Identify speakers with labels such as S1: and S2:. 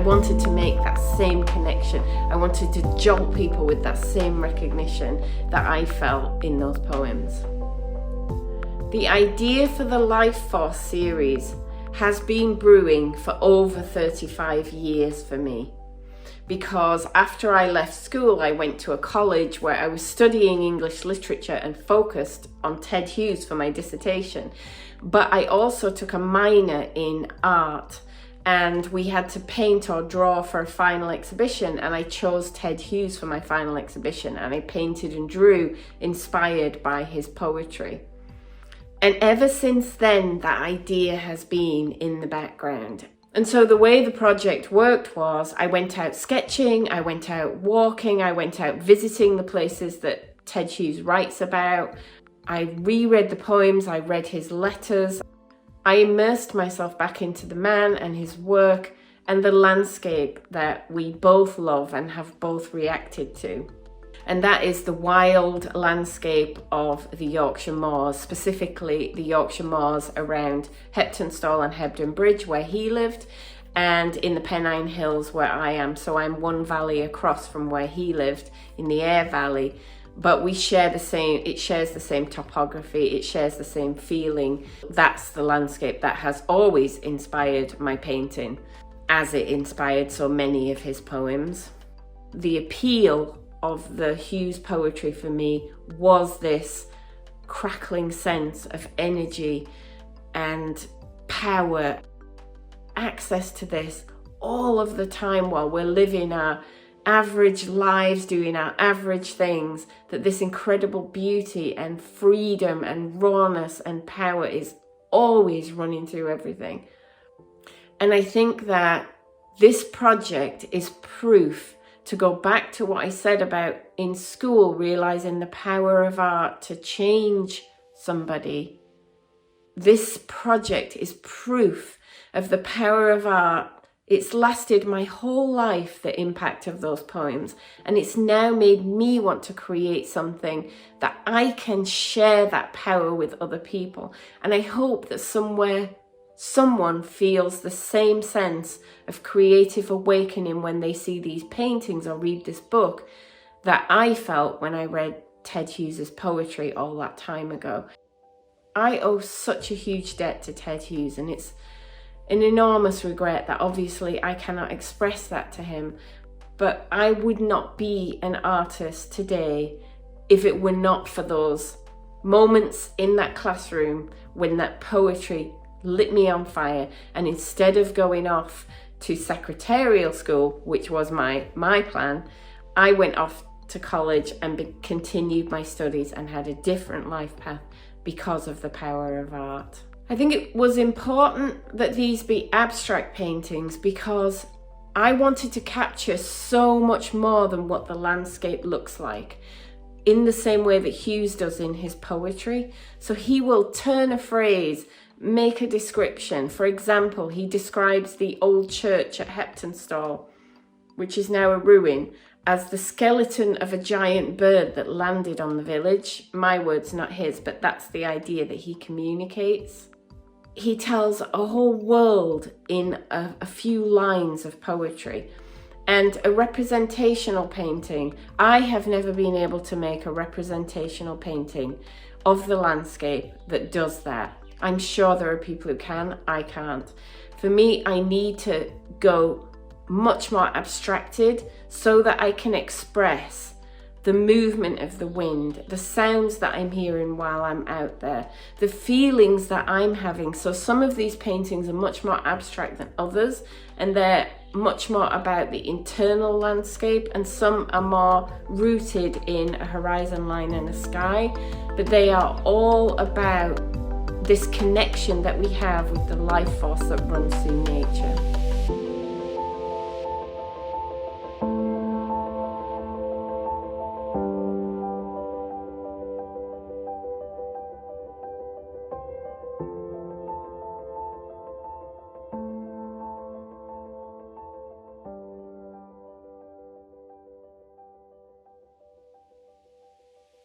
S1: wanted to make that same connection. I wanted to jolt people with that same recognition that I felt in those poems. The idea for the Life Force series has been brewing for over 35 years for me. Because after I left school, I went to a college where I was studying English literature and focused on Ted Hughes for my dissertation. But I also took a minor in art, and we had to paint or draw for a final exhibition, and I chose Ted Hughes for my final exhibition, and I painted and drew inspired by his poetry. And ever since then, that idea has been in the background. And so the way the project worked was I went out sketching, I went out walking, I went out visiting the places that Ted Hughes writes about. I reread the poems, I read his letters. I immersed myself back into the man and his work and the landscape that we both love and have both reacted to. And that is the wild landscape of the Yorkshire Moors, specifically the Yorkshire Moors around Heptonstall and Hebden Bridge where he lived, and in the Pennine Hills where I am. So I'm one valley across from where he lived in the Aire Valley, but it shares the same topography, it shares the same feeling. That's the landscape that has always inspired my painting, as it inspired so many of his poems. The appeal of the Hughes poetry for me was this crackling sense of energy and power, access to this all of the time while we're living our average lives, doing our average things, that this incredible beauty and freedom and rawness and power is always running through everything. And I think that this project is proof, to go back to what I said about in school, realizing the power of art to change somebody. This project is proof of the power of art. It's lasted my whole life, the impact of those poems, and it's now made me want to create something that I can share that power with other people. And I hope that someone feels the same sense of creative awakening when they see these paintings or read this book that I felt when I read Ted Hughes' poetry all that time ago. I owe such a huge debt to Ted Hughes, and it's an enormous regret that obviously I cannot express that to him, but I would not be an artist today if it were not for those moments in that classroom when that poetry lit me on fire, and instead of going off to secretarial school, which was my plan, I went off to college and continued my studies and had a different life path because of the power of art. I think it was important that these be abstract paintings because I wanted to capture so much more than what the landscape looks like, in the same way that Hughes does in his poetry. So he will turn a phrase, make a description. For example, he describes the old church at Heptonstall, which is now a ruin, as the skeleton of a giant bird that landed on the village. My words, not his, but that's the idea that he communicates. He tells a whole world in a few lines of poetry. And a representational painting, I have never been able to make a representational painting of the landscape that does that. I'm sure there are people who can, I can't. For me, I need to go much more abstracted so that I can express the movement of the wind, the sounds that I'm hearing while I'm out there, the feelings that I'm having. So some of these paintings are much more abstract than others, and they're much more about the internal landscape, and some are more rooted in a horizon line and a sky, but they are all about this connection that we have with the life force that runs through nature.